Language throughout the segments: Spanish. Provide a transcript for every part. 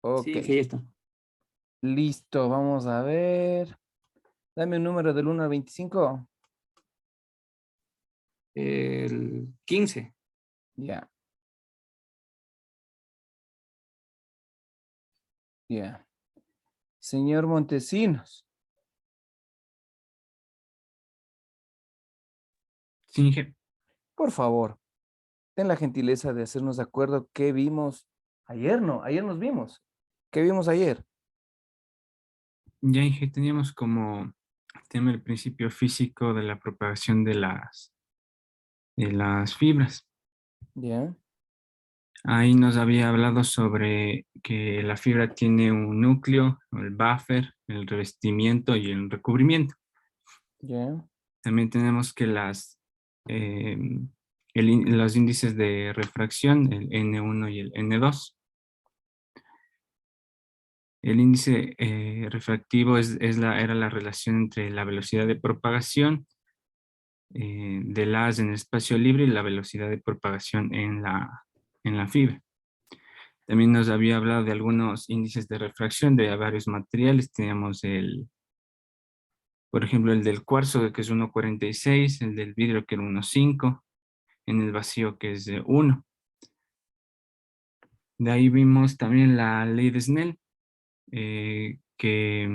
Sí, Ok, que ya está. listo, vamos a ver. Dame un número del 1 al 25. El 15. Ya, ya. Señor Montesinos, Sí, Inge. por favor, ten la gentileza de hacernos de acuerdo qué vimos ayer, ¿no? Ayer nos vimos. ¿Qué vimos ayer? Ya, Inge, teníamos como tema el principio físico de la propagación de las fibras. Ya, Ahí nos había hablado sobre que la fibra tiene un núcleo, el buffer, el revestimiento y el recubrimiento. ya, También tenemos que eh, los índices de refracción, el N1 y el N2. El índice refractivo era la relación entre la velocidad de propagación del haz en el espacio libre y la velocidad de propagación en la fibra. También nos había hablado de algunos índices de refracción de varios materiales. Teníamos por ejemplo, el del cuarzo, que es 1,46, el del vidrio, que era 1,5, en el vacío, que es 1. De ahí vimos también la ley de Snell, que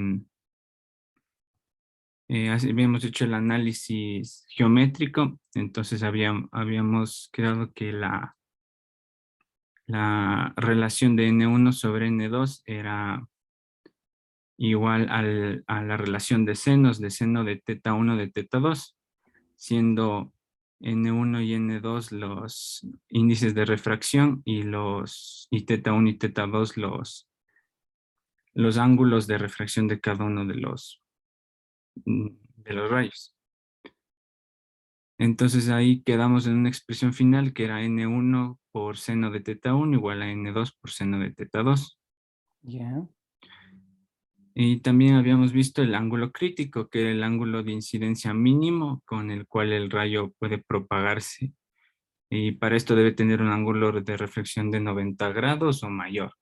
habíamos hecho el análisis geométrico, entonces habíamos quedado que la relación de N1 sobre N2 era igual a la relación de senos, de seno de teta 1 de teta 2, siendo N1 y N2 los índices de refracción y teta 1 y teta 2 los ángulos de refracción de cada uno de los rayos. Entonces ahí quedamos en una expresión final que era N1 por seno de teta 1 igual a N2 por seno de teta 2. ya. Y también habíamos visto el ángulo crítico, que era el ángulo de incidencia mínimo con el cual el rayo puede propagarse. Y para esto debe tener un ángulo de reflexión de 90 grados o mayor.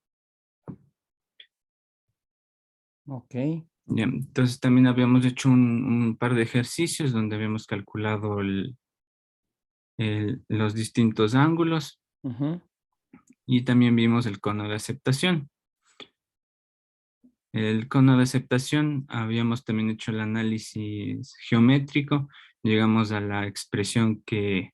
Ok, Ya, entonces también habíamos hecho un par de ejercicios donde habíamos calculado los distintos ángulos ujú, y también vimos el cono de aceptación. El cono de aceptación, habíamos también hecho el análisis geométrico, llegamos a la expresión que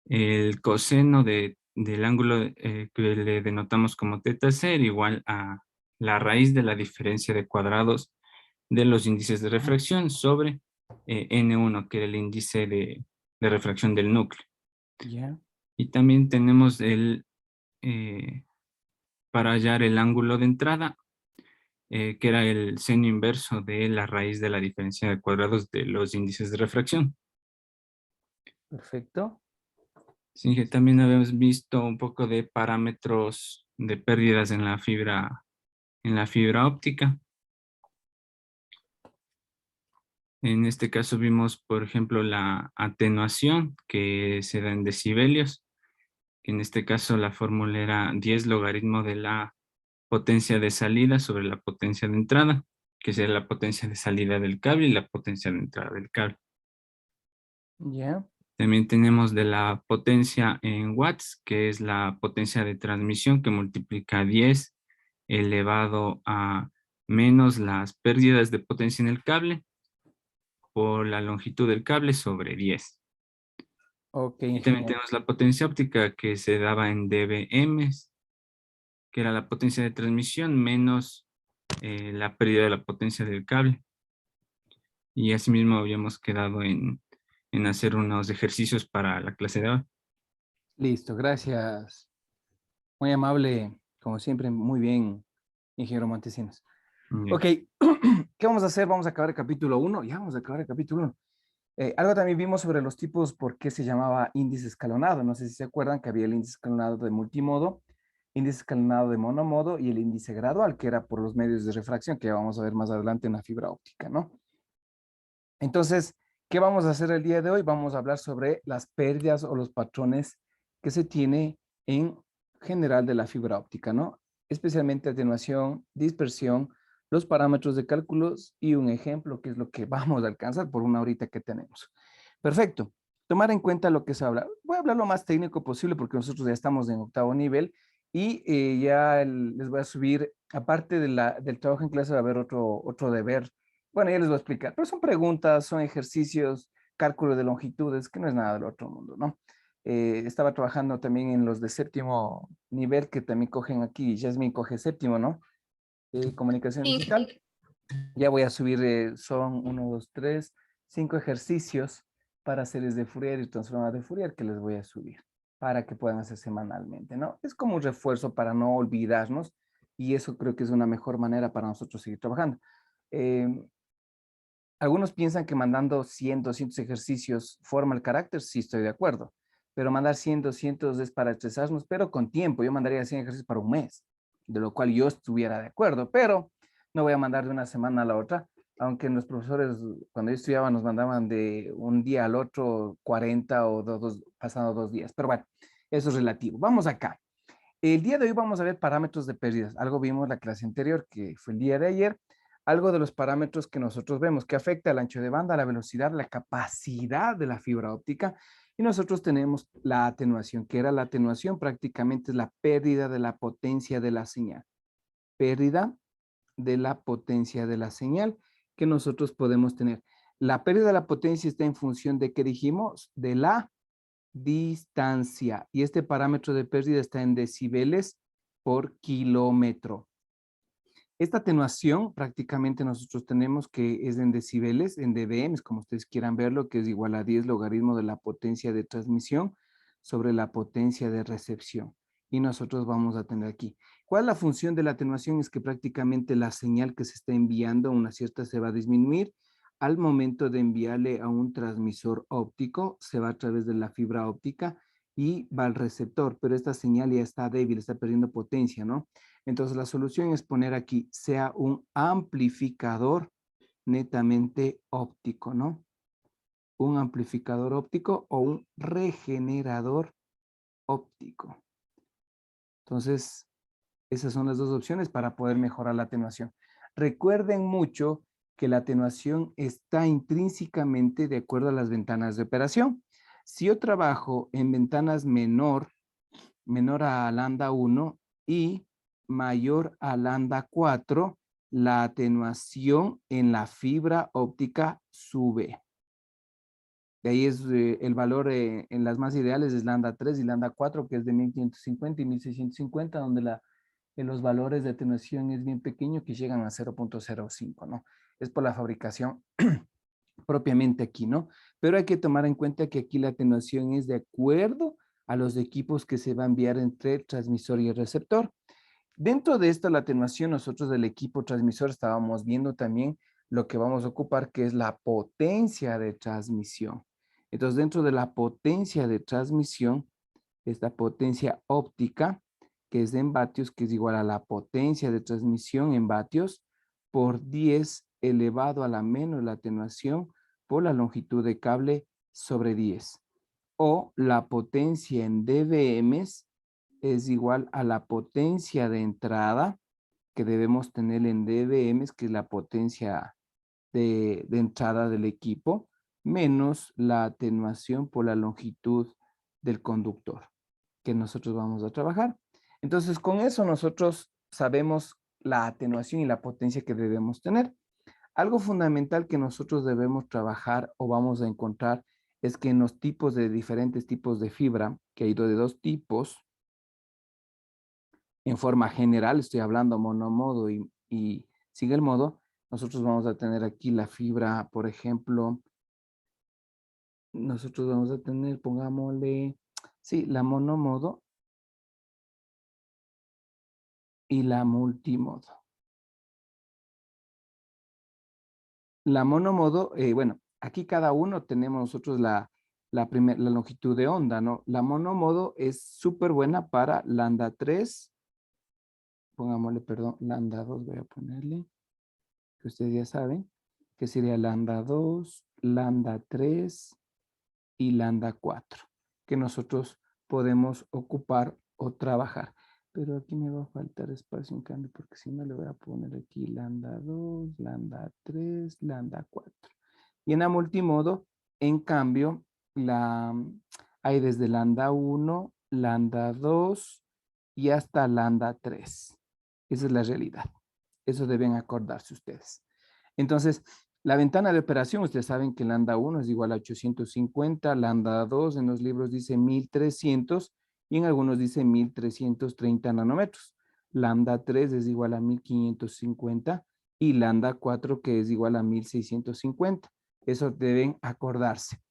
el coseno del ángulo que le denotamos como teta c era igual a la raíz de la diferencia de cuadrados de los índices de refracción sobre N1, que era el índice de refracción del núcleo. ya, Y también tenemos eh, para hallar el ángulo de entrada, que era el seno inverso de la raíz de la diferencia de cuadrados de los índices de refracción. perfecto. Sí, que también habíamos visto un poco de parámetros de pérdidas en la fibra óptica. En este caso vimos, por ejemplo, la atenuación que se da en decibelios, que en este caso la fórmula era 10 logaritmo de la potencia de salida sobre la potencia de entrada, que sería la potencia de salida del cable y la potencia de entrada del cable. Ya, También tenemos de la potencia en watts, que es la potencia de transmisión que multiplica 10 elevado a menos las pérdidas de potencia en el cable por la longitud del cable sobre 10. ok, Y también ingeniero. tenemos la potencia óptica que se daba en dBm, que era la potencia de transmisión menos la pérdida de la potencia del cable. Y asimismo habíamos quedado en hacer unos ejercicios para la clase de hoy. Listo, gracias. Muy amable, como siempre, muy bien, ingeniero Montesinos. Ya. Ok, ¿qué vamos a hacer? Vamos a acabar el capítulo 1. Ya vamos a acabar el capítulo 1. Algo también vimos sobre los tipos, por qué se llamaba índice escalonado. No sé si se acuerdan que había el índice escalonado de multimodo, índice escalonado de monomodo y el índice gradual, que era por los medios de refracción, que vamos a ver más adelante en la fibra óptica, ¿no? Entonces, ¿qué vamos a hacer el día de hoy? Vamos a hablar sobre las pérdidas o los patrones que se tiene en general de la fibra óptica, ¿no? especialmente atenuación, dispersión, los parámetros de cálculos y un ejemplo, que es lo que vamos a alcanzar por una horita que tenemos. Perfecto. Tomar en cuenta lo que se habla. Voy a hablar lo más técnico posible porque nosotros ya estamos en octavo nivel y les voy a subir, aparte de del trabajo en clase, va a haber otro deber. Bueno, ya les voy a explicar, pero son preguntas, son ejercicios, cálculo de longitudes, que no es nada del otro mundo, ¿no? Estaba trabajando también en los de séptimo nivel que también cogen aquí. Jasmine coge séptimo, ¿no? Comunicación Sí, digital. Ya voy a subir, son 5 ejercicios para series de Fourier y transformadas de Fourier que les voy a subir para que puedan hacer semanalmente, ¿no? Es como un refuerzo para no olvidarnos y eso creo que es una mejor manera para nosotros seguir trabajando. Eh, Algunos piensan que mandando 100, 200 ejercicios forma el carácter, sí estoy de acuerdo, pero mandar 100, 200 es para estresarnos, pero con tiempo. Yo mandaría 100 ejercicios para un mes, de lo cual yo estuviera de acuerdo, pero no voy a mandar de una semana a la otra, aunque los profesores cuando yo estudiaba nos mandaban de un día al otro 40 o pasando 2 días, pero bueno, eso es relativo. Vamos acá. El día de hoy vamos a ver parámetros de pérdidas. Algo vimos la clase anterior, que fue el día de ayer. Algo de los parámetros que nosotros vemos que afecta al ancho de banda, la velocidad, la capacidad de la fibra óptica. Y nosotros tenemos la atenuación, que era la atenuación prácticamente es la pérdida de la potencia de la señal. Pérdida de la potencia de la señal que nosotros podemos tener. La pérdida de la potencia está en función de, ¿qué dijimos? De la distancia. Y este parámetro de pérdida está en decibeles por kilómetro. Esta atenuación prácticamente nosotros tenemos que es en decibeles, en dBm, como ustedes quieran verlo, que es igual a 10 logaritmo de la potencia de transmisión sobre la potencia de recepción. Y nosotros vamos a tener aquí. ¿Cuál es la función de la atenuación? Es que prácticamente la señal que se está enviando a una cierta se va a disminuir. Al momento de enviarle a un transmisor óptico, se va a través de la fibra óptica y va al receptor, pero esta señal ya está débil, está perdiendo potencia, ¿no? Entonces la solución es poner aquí, sea un amplificador netamente óptico, ¿no? Un amplificador óptico o un regenerador óptico. Entonces, esas son las dos opciones para poder mejorar la atenuación. Recuerden mucho que la atenuación está intrínsecamente de acuerdo a las ventanas de operación. Si yo trabajo en ventanas menor a lambda 1 y mayor a lambda 4, la atenuación en la fibra óptica sube. De ahí es el valor en las más ideales es lambda 3 y lambda 4, que es de 1550 y 1650, donde los valores de atenuación es bien pequeño, que llegan a 0.05, ¿no? Es por la fabricación propiamente aquí, ¿no? Pero hay que tomar en cuenta que aquí la atenuación es de acuerdo a los equipos que se va a enviar entre el transmisor y el receptor. Dentro de esta, la atenuación, nosotros del equipo transmisor estábamos viendo también lo que vamos a ocupar, que es la potencia de transmisión. Entonces, dentro de la potencia de transmisión, esta potencia óptica, que es en vatios, que es igual a la potencia de transmisión en vatios, por 10 elevado a la menos la atenuación por la longitud de cable sobre 10. O la potencia en dBms es igual a la potencia de entrada que debemos tener en dBms, que es la potencia de entrada del equipo, menos la atenuación por la longitud del conductor que nosotros vamos a trabajar. Entonces, con eso nosotros sabemos la atenuación y la potencia que debemos tener. Algo fundamental que nosotros debemos trabajar o vamos a encontrar es que en los tipos de diferentes tipos de fibra, que hay de dos tipos, en forma general, estoy hablando monomodo y single modo, nosotros vamos a tener aquí la fibra, por ejemplo, nosotros vamos a tener, pongámosle, sí, la monomodo y la multimodo. La monomodo, bueno, aquí cada uno tenemos nosotros la longitud de onda, ¿no? La monomodo es súper buena para lambda 3, pongámosle, perdón, lambda 2 voy a ponerle, que ustedes ya saben, que sería lambda 2, lambda 3 y lambda 4, que nosotros podemos ocupar o trabajar. pero aquí me va a faltar espacio en cambio, porque si no le voy a poner aquí lambda 2, lambda 3, lambda 4. Y en la multimodo, en cambio, hay desde lambda 1, lambda 2 y hasta lambda 3. Esa es la realidad. Eso deben acordarse ustedes. Entonces, la ventana de operación, ustedes saben que lambda 1 es igual a 850, lambda 2 en los libros dice 1300 y en algunos dice 1330 nanómetros. Lambda 3 es igual a 1550 y lambda 4 que es igual a 1650. Eso deben acordarse.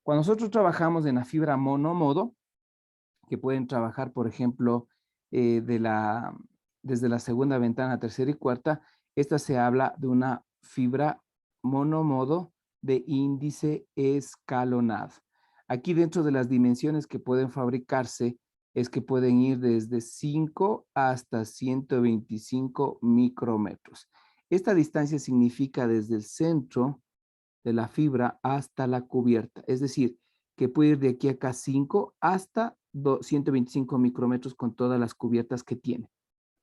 Cuando nosotros trabajamos en la fibra monomodo, que pueden trabajar, por ejemplo, desde la segunda ventana, tercera y cuarta, esta se habla de una fibra monomodo de índice escalonado. Aquí dentro de las dimensiones que pueden fabricarse es que pueden ir desde 5 hasta 125 micrómetros. Esta distancia significa desde el centro de la fibra hasta la cubierta. Es decir, que puede ir de aquí a acá 5 hasta 125 micrómetros con todas las cubiertas que tiene.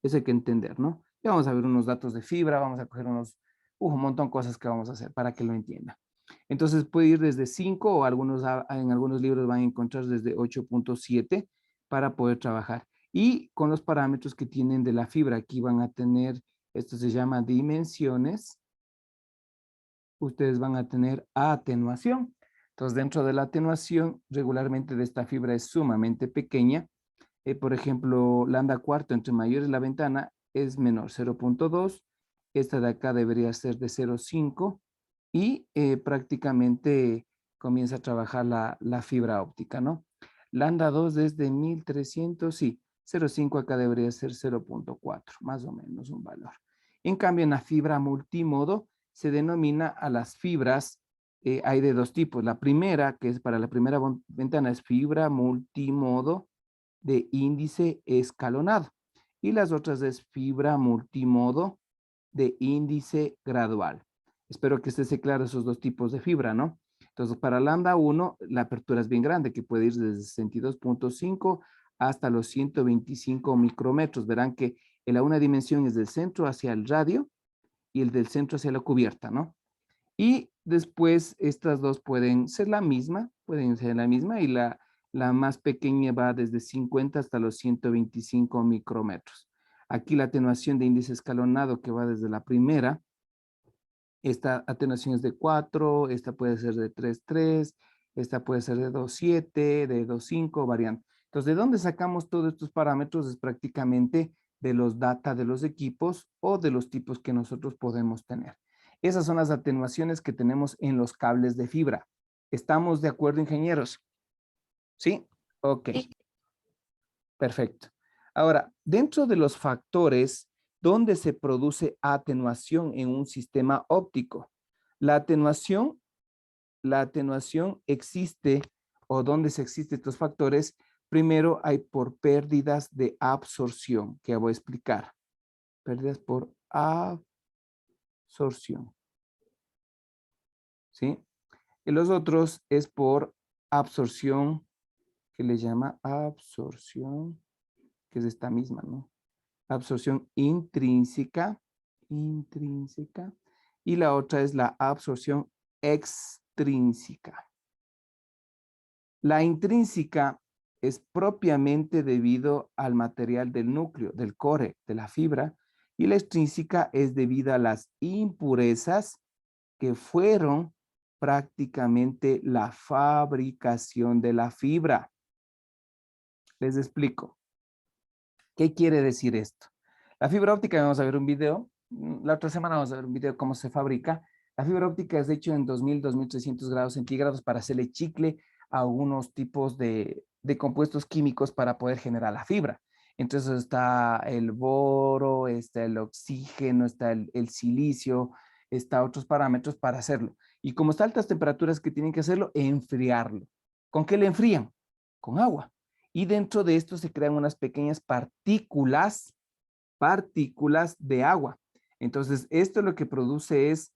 Eso hay que entender, ¿no? Ya vamos a ver unos datos de fibra, vamos a coger un montón de cosas que vamos a hacer para que lo entienda. Entonces puede ir desde 5 o en algunos libros van a encontrar desde 8.7 para poder trabajar. Y con los parámetros que tienen de la fibra, aquí van a tener, esto se llama dimensiones, ustedes van a tener atenuación. Entonces, dentro de la atenuación, regularmente de esta fibra es sumamente pequeña. Por ejemplo, lambda cuarto, entre mayor es la ventana, es menor, 0.2. Esta de acá debería ser de 0.5 y prácticamente comienza a trabajar la fibra óptica, ¿no? Lambda 2 desde 1300, sí, 0.5 acá debería ser 0.4, más o menos un valor. En cambio, en la fibra multimodo, se denomina a las fibras, hay de dos tipos. La primera, que es para la primera ventana, es fibra multimodo de índice escalonado. Y las otras es fibra multimodo de índice gradual. Espero que esté claro esos dos tipos de fibra, ¿no? Entonces, para lambda 1, la apertura es bien grande, que puede ir desde 62.5 hasta los 125 micrómetros. Verán que en la una dimensión es del centro hacia el radio y el del centro hacia la cubierta, ¿no? Y después estas dos pueden ser la misma, y la más pequeña va desde 50 hasta los 125 micrómetros. Aquí la atenuación de índice escalonado que va desde la primera, esta atenuación es de 4, esta puede ser de 3.3, esta puede ser de 2.7, de 2.5, variando. Entonces, ¿de dónde sacamos todos estos parámetros? Es prácticamente de los data de los equipos o de los tipos que nosotros podemos tener. Esas son las atenuaciones que tenemos en los cables de fibra. ¿Estamos de acuerdo, ingenieros? ¿Sí? Ok. Perfecto. Ahora, dentro de los factores donde se produce atenuación en un sistema óptico, la atenuación existe, o donde se existen estos factores, primero hay por pérdidas de absorción, que voy a explicar. Pérdidas por absorción. ¿Sí? Y los otros es por absorción, que le llama absorción, que es esta misma, ¿no? Absorción intrínseca, y la otra es la absorción extrínseca. La intrínseca es propiamente debido al material del núcleo, del core, de la fibra, y la extrínseca es debido a las impurezas que fueron prácticamente la fabricación de la fibra. Les explico. ¿Qué quiere decir esto? La fibra óptica, vamos a ver un video. La otra semana vamos a ver un video de cómo se fabrica. La fibra óptica es hecho en 2300 grados centígrados para hacerle chicle a algunos tipos de compuestos químicos para poder generar la fibra. Entonces está el boro, está el oxígeno, está el silicio, está otros parámetros para hacerlo. Y como está a altas temperaturas que tienen que hacerlo, enfriarlo. ¿Con qué le enfrían? Con agua. Y dentro de esto se crean unas pequeñas partículas de agua. Entonces, esto lo que produce es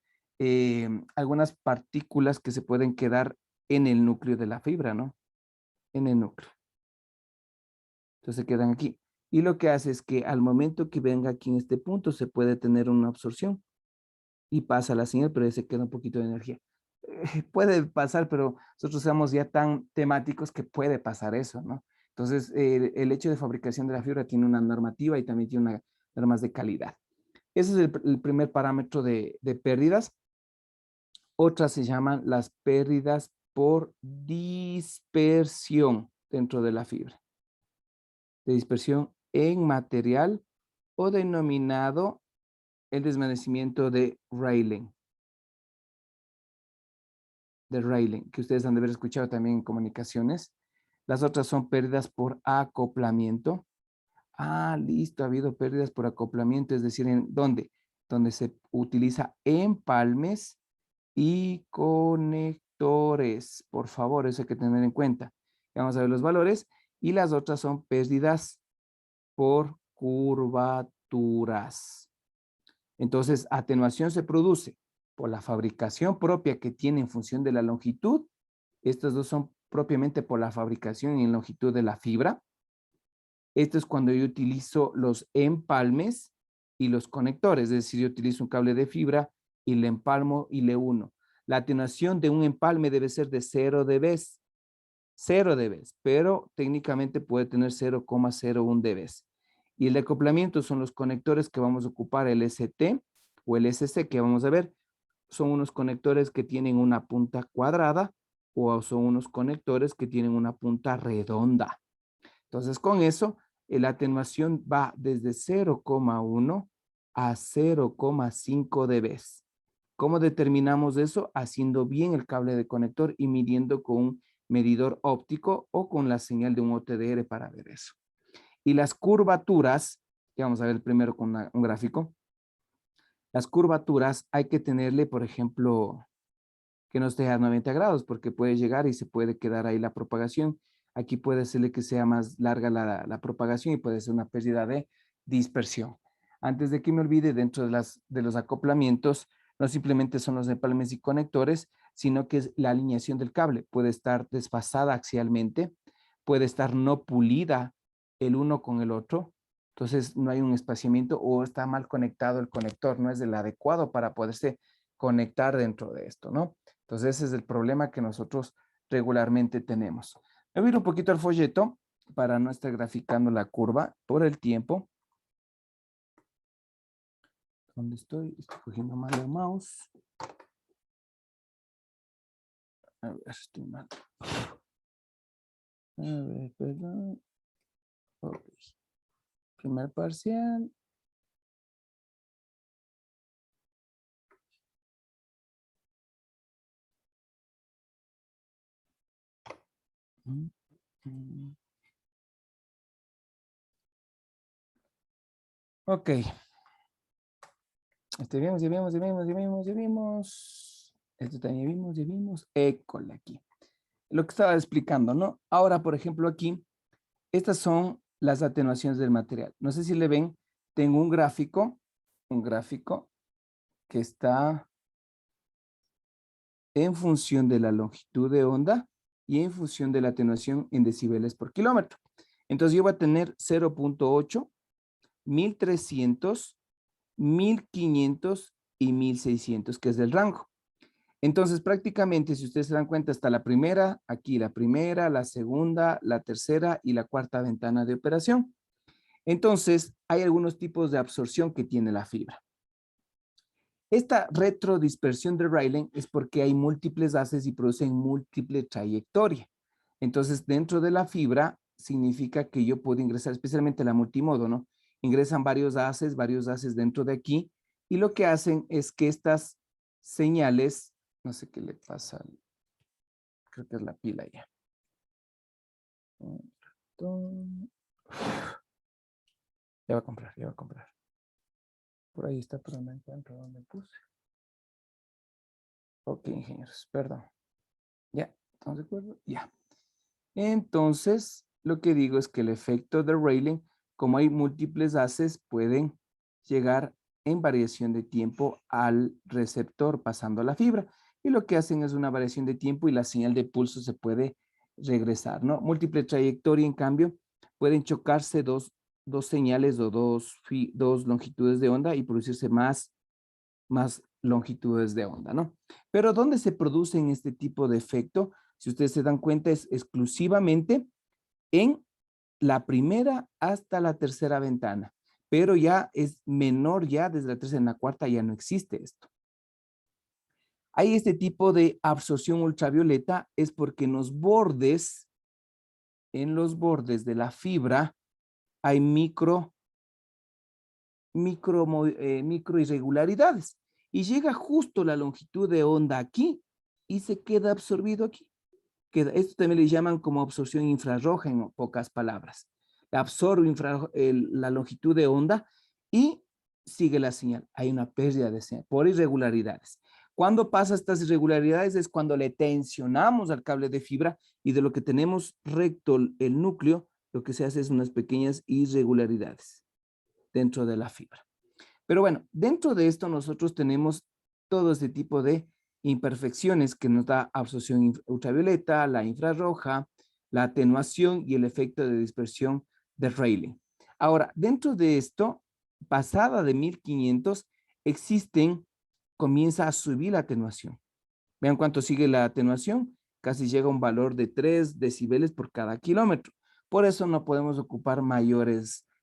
algunas partículas que se pueden quedar en el núcleo de la fibra, ¿no? En el núcleo. Entonces, se quedan aquí. Y lo que hace es que al momento que venga aquí en este punto se puede tener una absorción y pasa la señal, pero ya se queda un poquito de energía. Puede pasar, pero nosotros somos ya tan temáticos que puede pasar eso, ¿no? Entonces, el hecho de fabricación de la fibra tiene una normativa y también tiene una normas de calidad. Ese es el primer parámetro de pérdidas. Otras se llaman las pérdidas por dispersión dentro de la fibra. De dispersión en material o denominado el desvanecimiento de Rayleigh. Que ustedes han de haber escuchado también en comunicaciones. Las otras son pérdidas por acoplamiento. Ah, listo, ha habido pérdidas por acoplamiento, es decir, ¿en dónde? Donde se utiliza empalmes y conectores. Por favor, eso hay que tener en cuenta. Vamos a ver los valores. Y las otras son pérdidas por curvaturas. Entonces, atenuación se produce por la fabricación propia que tiene en función de la longitud. Estos dos son propiamente por la fabricación en longitud de la fibra. Esto es cuando yo utilizo los empalmes y los conectores, es decir, yo utilizo un cable de fibra y le empalmo y le uno. La atenuación de un empalme debe ser de 0 dB, 0 dB, pero técnicamente puede tener 0,01 dB. Y el acoplamiento son los conectores que vamos a ocupar, el ST o el SC, que vamos a ver, son unos conectores que tienen una punta cuadrada o son unos conectores que tienen una punta redonda. Entonces, con eso, la atenuación va desde 0,1 a 0,5 dB. ¿Cómo determinamos eso? Haciendo bien el cable de conector y midiendo con un medidor óptico o con la señal de un OTDR para ver eso. Y las curvaturas, que vamos a ver primero con un gráfico. Las curvaturas hay que tenerle, por ejemplo, que no esté a 90 grados, porque puede llegar y se puede quedar ahí la propagación. Aquí puede serle que sea más larga la propagación y puede ser una pérdida de dispersión. Antes de que me olvide, dentro de los acoplamientos, no simplemente son los empalmes y conectores, sino que es la alineación del cable. Puede estar desfasada axialmente, puede estar no pulida el uno con el otro, entonces no hay un espaciamiento o está mal conectado el conector, no es el adecuado para poderse conectar dentro de esto, ¿no? Entonces ese es el problema que nosotros regularmente tenemos. Me voy a ir un poquito al folleto para no estar graficando la curva por el tiempo. ¿Dónde estoy? Estoy cogiendo mal el mouse. A ver, estoy mal. A ver, perdón. Ok. Primer parcial. Ok. Ya vimos. Esto también ya vimos. École aquí. Lo que estaba explicando, ¿no? Ahora, por ejemplo, aquí, estas son las atenuaciones del material. No sé si le ven, tengo un gráfico que está en función de la longitud de onda y en función de la atenuación en decibeles por kilómetro. Entonces yo voy a tener 0,8, 1300, 1500 y 1600, que es del rango. Entonces, prácticamente, si ustedes se dan cuenta, está la primera, aquí la primera, la segunda, la tercera y la cuarta ventana de operación. Entonces, hay algunos tipos de absorción que tiene la fibra. Esta retrodispersión de Rayleigh es porque hay múltiples haces y producen múltiple trayectoria. Entonces, dentro de la fibra, significa que yo puedo ingresar, especialmente la multimodo, ¿no? Ingresan varios haces dentro de aquí, y lo que hacen es que estas señales, no sé qué le pasa, creo que es la pila ya. Ya va a comprar, ya va a comprar. Por ahí está, pero no encuentro dónde puse. Ok, ingenieros, perdón. Ya, ¿estamos de acuerdo? Ya. Entonces, lo que digo es que el efecto de Rayleigh, como hay múltiples haces, pueden llegar en variación de tiempo al receptor pasando la fibra. Y lo que hacen es una variación de tiempo y la señal de pulso se puede regresar, ¿no? Múltiple trayectoria, en cambio, pueden chocarse dos dos señales o dos longitudes de onda y producirse más longitudes de onda, ¿no? Pero ¿dónde se producen este tipo de efecto? Si ustedes se dan cuenta, es exclusivamente en la primera hasta la tercera ventana, pero ya es menor ya desde la tercera en la cuarta ya no existe esto. Hay este tipo de absorción ultravioleta es porque en los bordes de la fibra hay micro irregularidades y llega justo la longitud de onda aquí y se queda absorbido aquí. Esto también le llaman como absorción infrarroja en pocas palabras. Absorbe la longitud de onda y sigue la señal. Hay una pérdida de señal por irregularidades. Cuando pasa estas irregularidades es cuando le tensionamos al cable de fibra y de lo que tenemos recto el núcleo, lo que se hace es unas pequeñas irregularidades dentro de la fibra. Pero bueno, dentro de esto nosotros tenemos todo este tipo de imperfecciones que nos da absorción ultravioleta, la infrarroja, la atenuación y el efecto de dispersión de Rayleigh. Ahora, dentro de esto, pasada de 1500, comienza a subir la atenuación. Vean cuánto sigue la atenuación, casi llega a un valor de 3 decibeles por cada kilómetro. Por eso no podemos ocupar mayor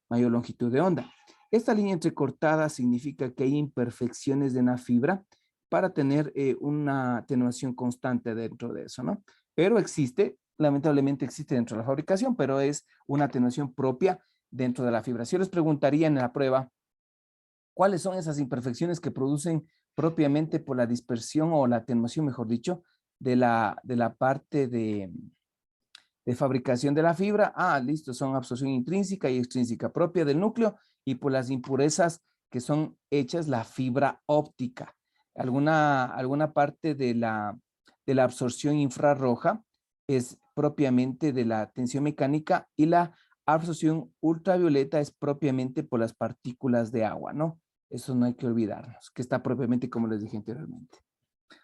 longitud de onda. Esta línea entrecortada significa que hay imperfecciones de la fibra para tener una atenuación constante dentro de eso, ¿no? Pero existe, lamentablemente existe dentro de la fabricación, pero es una atenuación propia dentro de la fibra. Si yo les preguntaría en la prueba, ¿cuáles son esas imperfecciones que producen propiamente por la dispersión o la atenuación, mejor dicho, de la parte de fabricación de la fibra? Ah, listo, son absorción intrínseca y extrínseca propia del núcleo y por las impurezas que son hechas la fibra óptica. Alguna parte de la absorción infrarroja es propiamente de la tensión mecánica y la absorción ultravioleta es propiamente por las partículas de agua, ¿no? Eso no hay que olvidarnos, que está propiamente como les dije anteriormente.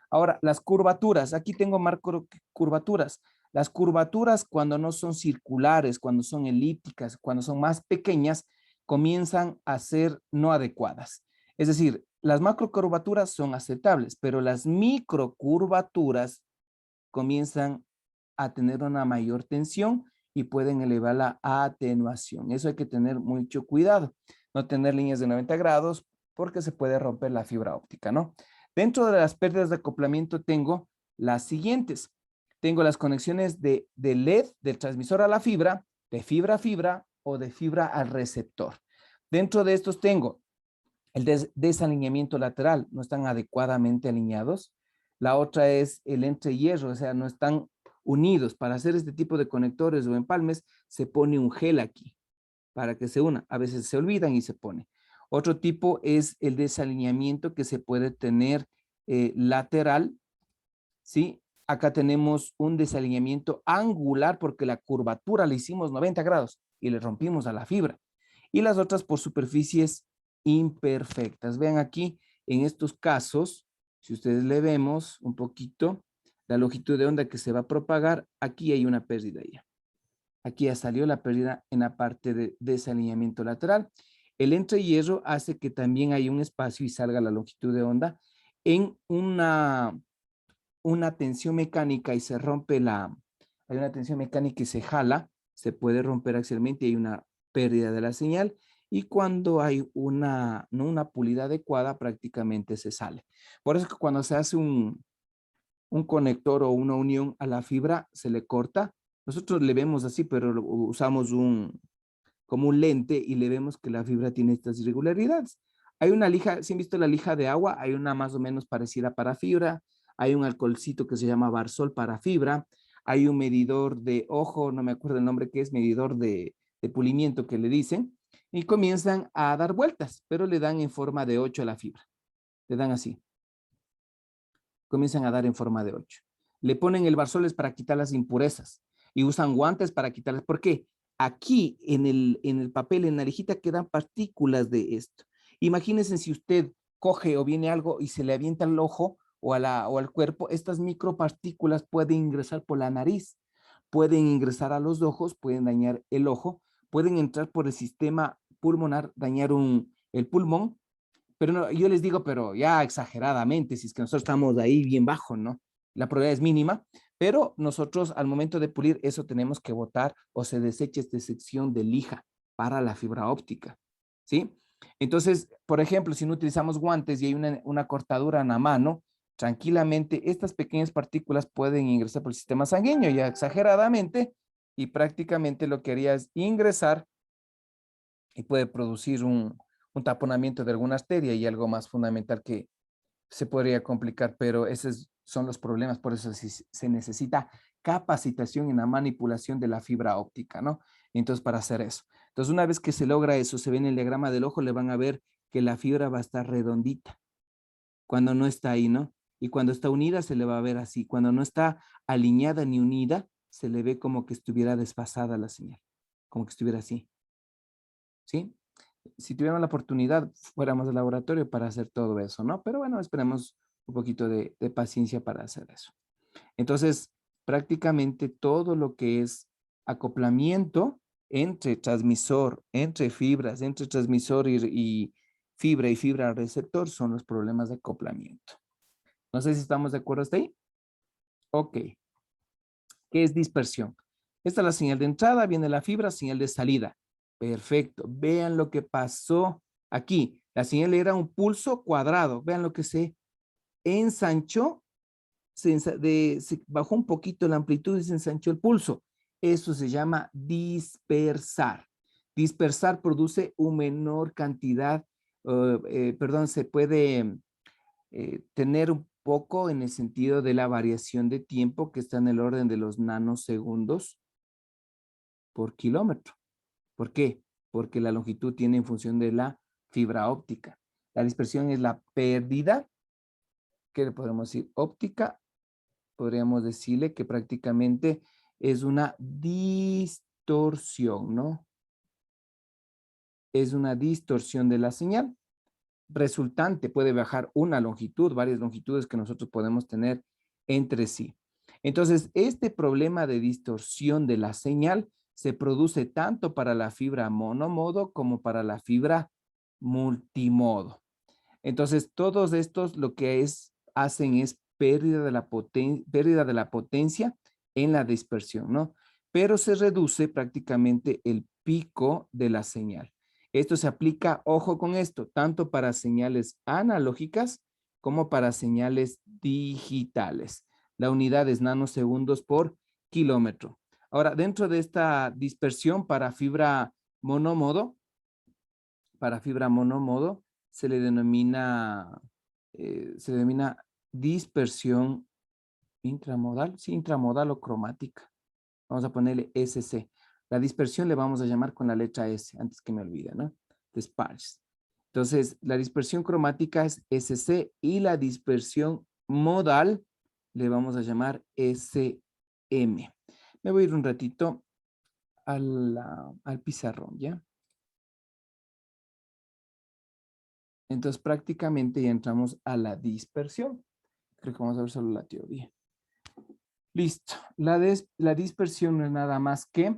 Ahora, las curvaturas. Aquí tengo marco curvaturas. Las curvaturas cuando no son circulares, cuando son elípticas, cuando son más pequeñas, comienzan a ser no adecuadas. Es decir, las macrocurvaturas son aceptables, pero las microcurvaturas comienzan a tener una mayor tensión y pueden elevar la atenuación. Eso hay que tener mucho cuidado. No tener líneas de 90 grados porque se puede romper la fibra óptica, ¿no? Dentro de las pérdidas de acoplamiento tengo las siguientes. Tengo las conexiones de LED, del transmisor a la fibra, de fibra a fibra o de fibra al receptor. Dentro de estos tengo el desalineamiento lateral, no están adecuadamente alineados. La otra es el entrehierro, o sea, no están unidos. Para hacer este tipo de conectores o empalmes, se pone un gel aquí para que se una. A veces se olvidan y se pone. Otro tipo es el desalineamiento que se puede tener lateral, ¿sí? Acá tenemos un desalineamiento angular porque la curvatura le hicimos 90 grados y le rompimos a la fibra. Y las otras por superficies imperfectas. Vean aquí, en estos casos, si ustedes le vemos un poquito, la longitud de onda que se va a propagar, aquí hay una pérdida ya. Aquí ya salió la pérdida en la parte de desalineamiento lateral. El entrehierro hace que también haya un espacio y salga la longitud de onda en una tensión mecánica y se rompe hay una tensión mecánica y se jala, se puede romper axialmente y hay una pérdida de la señal. Y cuando hay una pulida adecuada, prácticamente se sale. Por eso que cuando se hace un conector o una unión a la fibra, se le corta. Nosotros le vemos así, pero usamos como un lente y le vemos que la fibra tiene estas irregularidades. Hay una lija, si han visto la lija de agua, hay una más o menos parecida para fibra, hay un alcoholcito que se llama Barsol para fibra, hay un medidor de ojo, no me acuerdo el nombre que es, medidor de pulimiento que le dicen, y comienzan a dar vueltas, pero le dan en forma de 8 a la fibra. Le dan así. Comienzan a dar en forma de 8. Le ponen el Barsoles para quitar las impurezas y usan guantes para quitarlas. ¿Por qué? Aquí en el papel, en la lijita, quedan partículas de esto. Imagínense si usted coge o viene algo y se le avienta al ojo o al cuerpo, estas micropartículas pueden ingresar por la nariz, pueden ingresar a los ojos, pueden dañar el ojo, pueden entrar por el sistema pulmonar, dañar el pulmón, pero no, yo les digo, pero ya exageradamente, si es que nosotros estamos ahí bien bajo, ¿no? La probabilidad es mínima, pero nosotros al momento de pulir eso tenemos que botar o se desecha esta sección de lija para la fibra óptica, ¿sí? Entonces, por ejemplo, si no utilizamos guantes y hay una cortadura en la mano, tranquilamente estas pequeñas partículas pueden ingresar por el sistema sanguíneo ya exageradamente y prácticamente lo que haría es ingresar y puede producir un taponamiento de alguna arteria y algo más fundamental que se podría complicar, pero esos son los problemas, por eso se necesita capacitación en la manipulación de la fibra óptica, ¿no? Entonces, para hacer eso. Entonces, una vez que se logra eso, se ve en el diagrama del ojo, le van a ver que la fibra va a estar redondita cuando no está ahí, ¿no? Y cuando está unida se le va a ver así. Cuando no está alineada ni unida, se le ve como que estuviera desfasada la señal, como que estuviera así, ¿sí? Si tuviéramos la oportunidad, fuéramos al laboratorio para hacer todo eso, ¿no? Pero bueno, esperemos un poquito de paciencia para hacer eso. Entonces, prácticamente todo lo que es acoplamiento entre transmisor, entre fibras, entre transmisor y fibra receptor son los problemas de acoplamiento. No sé si estamos de acuerdo hasta ahí. Ok. ¿Qué es dispersión? Esta es la señal de entrada, viene la fibra, señal de salida. Perfecto. Vean lo que pasó aquí. La señal era un pulso cuadrado. Vean lo que se ensanchó, se bajó un poquito la amplitud y se ensanchó el pulso. Eso se llama dispersar. Dispersar produce una menor cantidad, perdón, se puede tener un poco en el sentido de la variación de tiempo que está en el orden de los nanosegundos por kilómetro. ¿Por qué? Porque la longitud tiene en función de la fibra óptica. La dispersión es la pérdida, ¿qué le podemos decir? Óptica, podríamos decirle que prácticamente es una distorsión, ¿no? Es una distorsión de la señal resultante, puede bajar una longitud, varias longitudes que nosotros podemos tener entre sí. Entonces, este problema de distorsión de la señal se produce tanto para la fibra monomodo como para la fibra multimodo. Entonces, todos estos lo que hacen es pérdida de la potencia en la dispersión, ¿no? Pero se reduce prácticamente el pico de la señal. Esto se aplica, ojo con esto, tanto para señales analógicas como para señales digitales. La unidad es nanosegundos por kilómetro. Ahora, dentro de esta dispersión monomodo, para fibra monomodo, se le denomina dispersión intramodal, sí, intramodal o cromática. Vamos a ponerle SC. La dispersión le vamos a llamar con la letra S, antes que me olvide, ¿no? De sparse. Entonces, la dispersión cromática es SC y la dispersión modal le vamos a llamar SM. Me voy a ir un ratito al pizarrón, ¿ya? Entonces, prácticamente ya entramos a la dispersión. Creo que vamos a ver solo la teoría. Listo. La dispersión no es nada más que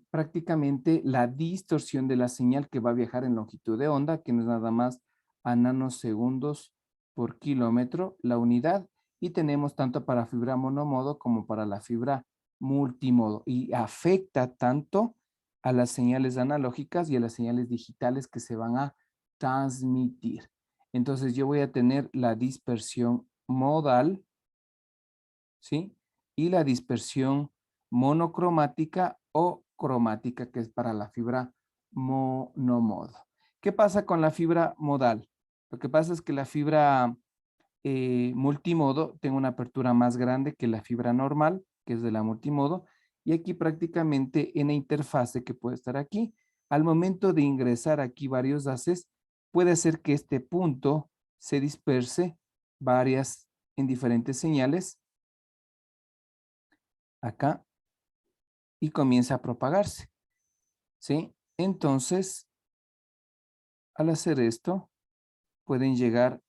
prácticamente la distorsión de la señal que va a viajar en longitud de onda, que no es nada más a nanosegundos por kilómetro la unidad. Y tenemos tanto para fibra monomodo como para la fibra multimodo. Y afecta tanto a las señales analógicas y a las señales digitales que se van a transmitir. Entonces yo voy a tener la dispersión modal, ¿sí? Y la dispersión monocromática o cromática, que es para la fibra monomodo. ¿Qué pasa con la fibra modal? Lo que pasa es que la fibra multimodo tiene una apertura más grande que la fibra normal, que es de la multimodo, y aquí prácticamente en la interfase que puede estar aquí, al momento de ingresar aquí varios haces, puede hacer que este punto se disperse en diferentes señales acá y comienza a propagarse, ¿sí? Entonces, al hacer esto, pueden llegar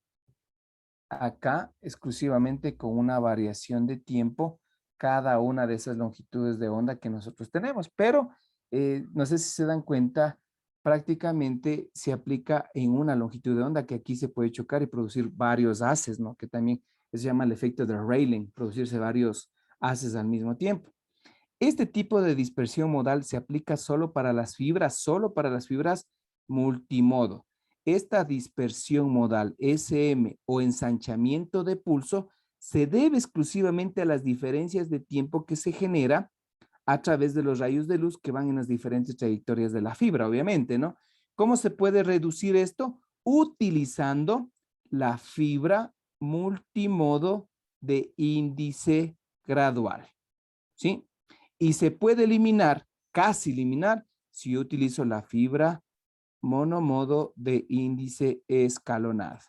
acá exclusivamente con una variación de tiempo cada una de esas longitudes de onda que nosotros tenemos, pero no sé si se dan cuenta, prácticamente se aplica en una longitud de onda que aquí se puede chocar y producir varios haces, ¿no? Que también se llama el efecto de Rayleigh, producirse varios haces al mismo tiempo. Este tipo de dispersión modal se aplica solo para las fibras multimodo. Esta dispersión modal SM o ensanchamiento de pulso se debe exclusivamente a las diferencias de tiempo que se genera a través de los rayos de luz que van en las diferentes trayectorias de la fibra, obviamente, ¿no? ¿Cómo se puede reducir esto? Utilizando la fibra multimodo de índice gradual, ¿sí? Y se puede eliminar, casi eliminar, si yo utilizo la fibra monomodo de índice escalonado.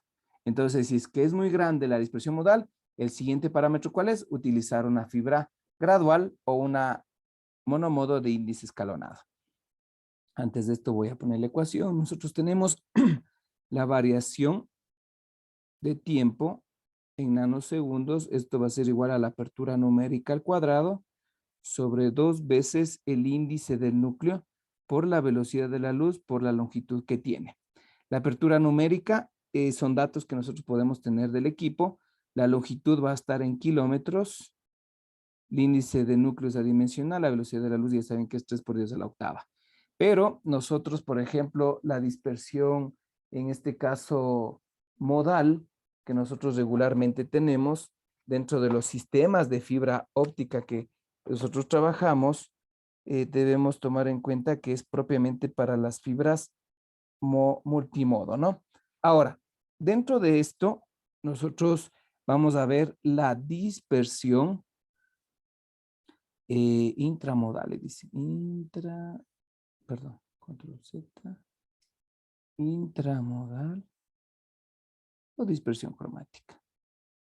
Entonces, si es que es muy grande la dispersión modal, el siguiente parámetro, ¿cuál es? Utilizar una fibra gradual o una monomodo de índice escalonado. Antes de esto voy a poner la ecuación. Nosotros tenemos la variación de tiempo en nanosegundos. Esto va a ser igual a la apertura numérica al cuadrado sobre 2 veces el índice del núcleo por la velocidad de la luz por la longitud que tiene. La apertura numérica son datos que nosotros podemos tener del equipo. La longitud va a estar en kilómetros. El índice de núcleo es adimensional. La velocidad de la luz ya saben que es 3 por 10 a la octava. Pero nosotros, por ejemplo, la dispersión, en este caso modal, que nosotros regularmente tenemos dentro de los sistemas de fibra óptica que nosotros trabajamos, debemos tomar en cuenta que es propiamente para las fibras multimodo, ¿no? Ahora, dentro de esto, nosotros vamos a ver la dispersión intramodal, dice, perdón, control Z, intramodal o dispersión cromática.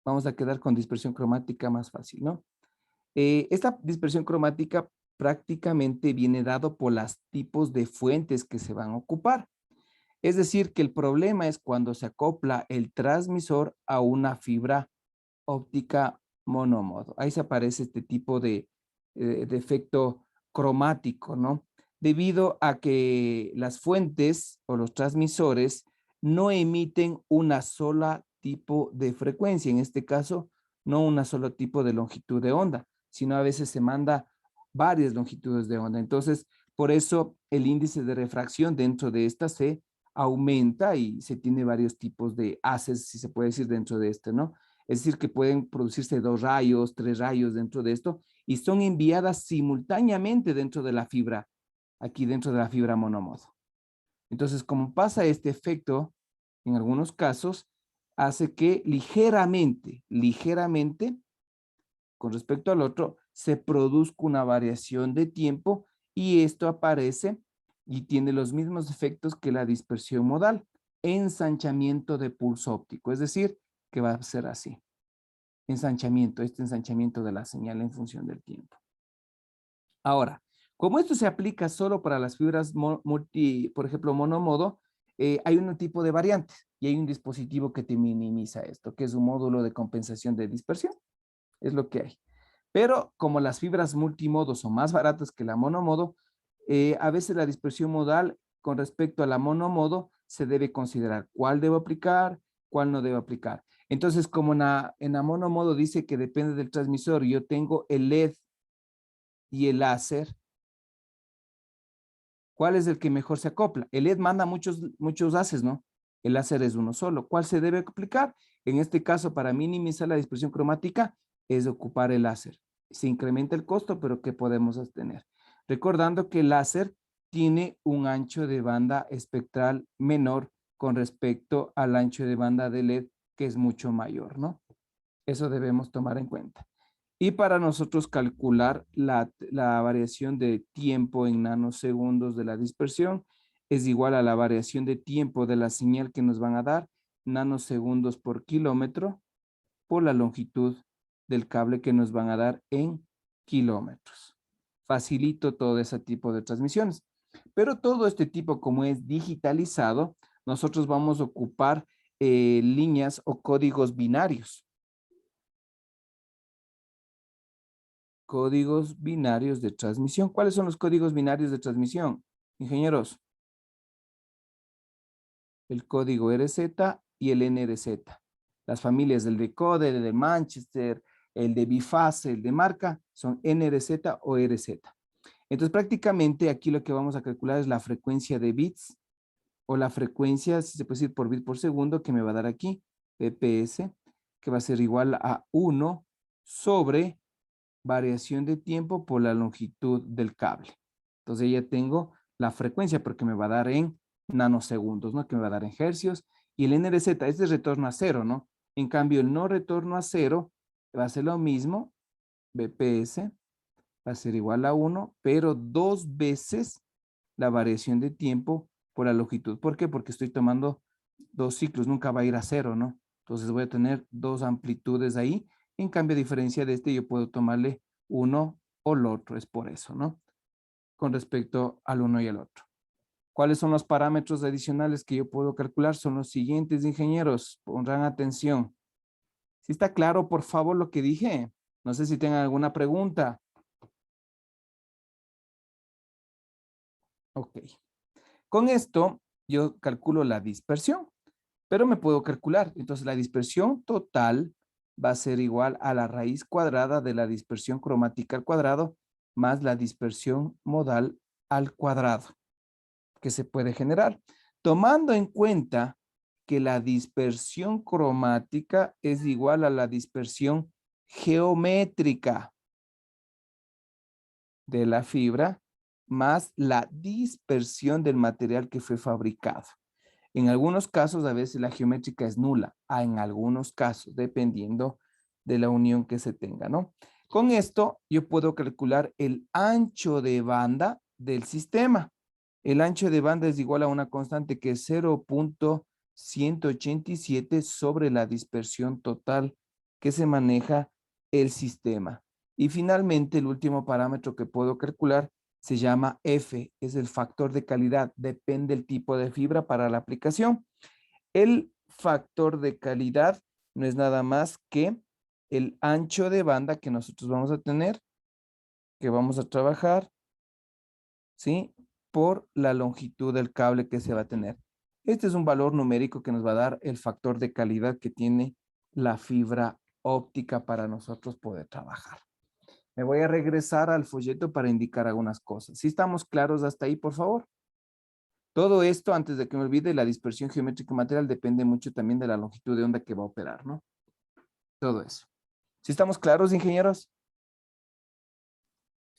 Vamos a quedar con dispersión cromática más fácil, ¿no? Esta dispersión cromática prácticamente viene dado por los tipos de fuentes que se van a ocupar. Es decir, que el problema es cuando se acopla el transmisor a una fibra óptica monomodo. Ahí se aparece este tipo de efecto cromático, ¿no? Debido a que las fuentes o los transmisores no emiten una sola tipo de frecuencia, en este caso, no una solo tipo de longitud de onda, sino a veces se manda varias longitudes de onda. Entonces, por eso el índice de refracción dentro de esta se aumenta y se tiene varios tipos de haces, si se puede decir, dentro de este, ¿no? Es decir, que pueden producirse 2 rayos, 3 rayos dentro de esto y son enviadas simultáneamente dentro de la fibra, aquí dentro de la fibra monomodo. Entonces, como pasa este efecto, en algunos casos, hace que ligeramente, con respecto al otro, se produzca una variación de tiempo y esto aparece y tiene los mismos efectos que la dispersión modal, ensanchamiento de pulso óptico, es decir, que va a ser así. Ensanchamiento, este ensanchamiento de la señal en función del tiempo. Ahora, como esto se aplica solo para las fibras por ejemplo, monomodo, hay un tipo de variantes y hay un dispositivo que te minimiza esto, que es un módulo de compensación de dispersión. Es lo que hay. Pero como las fibras multimodo son más baratas que la monomodo, a veces la dispersión modal con respecto a la monomodo se debe considerar cuál debo aplicar, cuál no debo aplicar. Entonces, como en la monomodo dice que depende del transmisor, yo tengo el LED y el láser, ¿cuál es el que mejor se acopla? El LED manda muchos haces, ¿no? El láser es uno solo. ¿Cuál se debe aplicar? En este caso, para minimizar la dispersión cromática, es ocupar el láser. Se incrementa el costo, pero ¿qué podemos obtener? Recordando que el láser tiene un ancho de banda espectral menor con respecto al ancho de banda de LED, que es mucho mayor, ¿no? Eso debemos tomar en cuenta. Y para nosotros calcular la variación de tiempo en nanosegundos de la dispersión es igual a la variación de tiempo de la señal que nos van a dar, nanosegundos por kilómetro, por la longitud del cable que nos van a dar en kilómetros. Facilito todo ese tipo de transmisiones. Pero todo este tipo, como es digitalizado, nosotros vamos a ocupar líneas o códigos binarios. códigos binarios de transmisión. ¿Cuáles son los códigos binarios de transmisión, ingenieros? El código RZ y el NRZ. Las familias del decoder, el de Manchester, el de bifase, el de marca, son NRZ o RZ. Entonces, prácticamente aquí lo que vamos a calcular es la frecuencia de bits o la frecuencia, si se puede decir por bit por segundo, que me va a dar aquí, BPS, que va a ser igual a 1 sobre variación de tiempo por la longitud del cable. Entonces ya tengo la frecuencia porque me va a dar en nanosegundos, ¿no? Que me va a dar en hercios. Y el NRZ, este es retorno a cero, ¿no? En cambio, el no retorno a cero va a ser lo mismo, BPS, va a ser igual a 1, pero 2 veces la variación de tiempo por la longitud. ¿Por qué? Porque estoy tomando 2 ciclos, nunca va a ir a cero, ¿no? Entonces voy a tener 2 amplitudes ahí. En cambio, a diferencia de este, yo puedo tomarle uno o el otro, es por eso, ¿no? Con respecto al uno y al otro. ¿Cuáles son los parámetros adicionales que yo puedo calcular? Son los siguientes, ingenieros. Pondrán atención. ¿Sí está claro, por favor, lo que dije? No sé si tengan alguna pregunta. Ok. Con esto, yo calculo la dispersión, pero me puedo calcular. Entonces, la dispersión total va a ser igual a la raíz cuadrada de la dispersión cromática al cuadrado más la dispersión modal al cuadrado que se puede generar, tomando en cuenta que la dispersión cromática es igual a la dispersión geométrica de la fibra más la dispersión del material que fue fabricado. En algunos casos, a veces la geométrica es nula, en algunos casos, dependiendo de la unión que se tenga, ¿no? Con esto, yo puedo calcular el ancho de banda del sistema. El ancho de banda es igual a una constante que es 0.187 sobre la dispersión total que se maneja el sistema. Y finalmente, el último parámetro que puedo calcular se llama F, es el factor de calidad, depende del tipo de fibra para la aplicación. El factor de calidad no es nada más que el ancho de banda que nosotros vamos a tener, que vamos a trabajar, ¿sí? Por la longitud del cable que se va a tener. Este es un valor numérico que nos va a dar el factor de calidad que tiene la fibra óptica para nosotros poder trabajar. Me voy a regresar al folleto para indicar algunas cosas. ¿Sí estamos claros hasta ahí, por favor? Todo esto, antes de que me olvide, la dispersión geométrica material depende mucho también de la longitud de onda que va a operar, ¿no? Todo eso. ¿Sí estamos claros, ingenieros?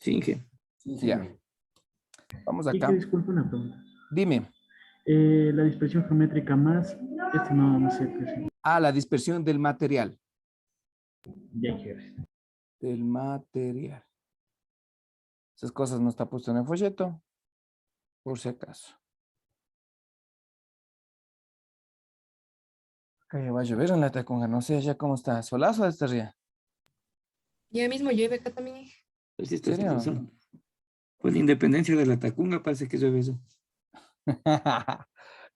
Sí, Inge. Sí, Ya. señor. Vamos Y acá. que disculpe una pregunta. Dime. La dispersión geométrica más, no sé qué es. Ah, la dispersión del material. Ya quieres. Del material. Esas cosas no está puesto en el folleto, por si acaso. Acá ya va a llover en la Tacunga, no sé ya cómo está. ¿Solazo de este ría? Ya mismo llueve acá también. Pues sí, ¿En está serio? haciendo sol. Con independencia de la Tacunga, parece que llueve eso.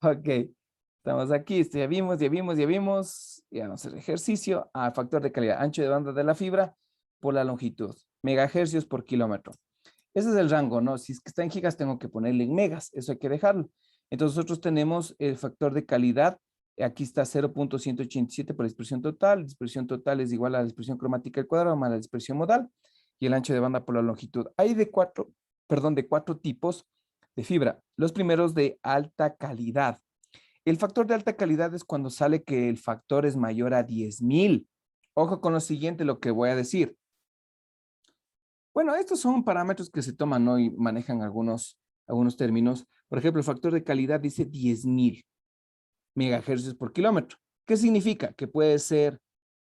Ok. Estamos aquí, ya vimos. Ya vamos a hacer ejercicio. Factor de calidad, ancho de banda de la fibra por la longitud. Megahercios por kilómetro. Ese es el rango, ¿no? Si es que está en gigas, tengo que ponerle en megas. Eso hay que dejarlo. Entonces, nosotros tenemos el factor de calidad. Aquí está 0.187 por la dispersión total. La dispersión total es igual a la dispersión cromática al cuadrado más la dispersión modal y el ancho de banda por la longitud. Hay de cuatro tipos de fibra. Los primeros de alta calidad. El factor de alta calidad es cuando sale que el factor es mayor a 10,000. Ojo con lo siguiente, lo que voy a decir. Bueno, estos son parámetros que se toman, ¿no? Y manejan algunos términos. Por ejemplo, el factor de calidad dice 10,000 megahercios por kilómetro. ¿Qué significa? Que puede ser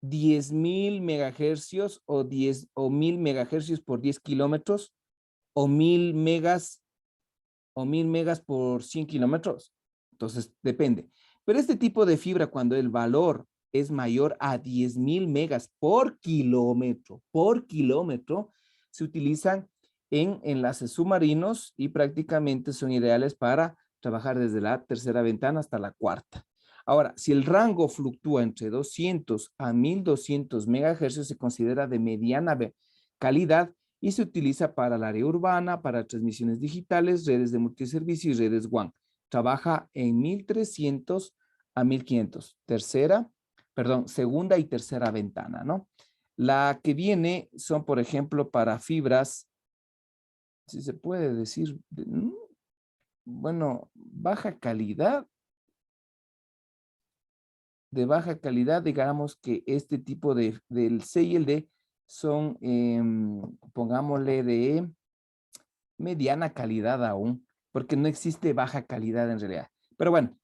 10,000 megahercios o 1000 megahercios por 10 kilómetros o 1000 megas por 100 kilómetros. Entonces, depende. Pero este tipo de fibra, cuando el valor es mayor a 10,000 megas por kilómetro, se utilizan en enlaces submarinos y prácticamente son ideales para trabajar desde la tercera ventana hasta la cuarta. Ahora, si el rango fluctúa entre 200 a 1200 megahercios, se considera de calidad y se utiliza para el área urbana, para transmisiones digitales, redes de multiservicio y redes WAN. Trabaja en 1300 a 1500. Segunda y tercera ventana, ¿no? La que viene son, por ejemplo, para fibras, si se puede decir, bueno, baja calidad. De baja calidad, digamos que este tipo del C y el D son, pongámosle de mediana calidad aún, porque no existe baja calidad en realidad. Pero bueno,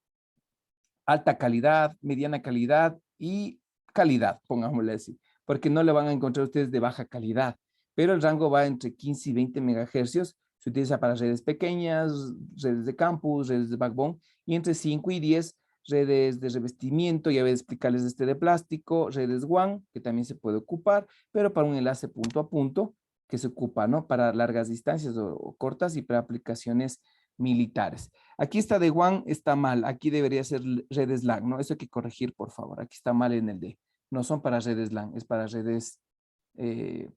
alta calidad, mediana calidad y calidad, pongámosle así, porque no le van a encontrar ustedes de baja calidad, pero el rango va entre 15 y 20 megahercios, se utiliza para redes pequeñas, redes de campus, redes de backbone, y entre 5 y 10 redes de revestimiento, ya voy a explicarles de plástico, redes WAN, que también se puede ocupar, pero para un enlace punto a punto, que se ocupa, ¿no? Para largas distancias o cortas y para aplicaciones militares. Aquí está de WAN, está mal. Aquí debería ser redes LAN, ¿no? Eso hay que corregir, por favor. Aquí está mal en el D. No son para redes LAN, es para redes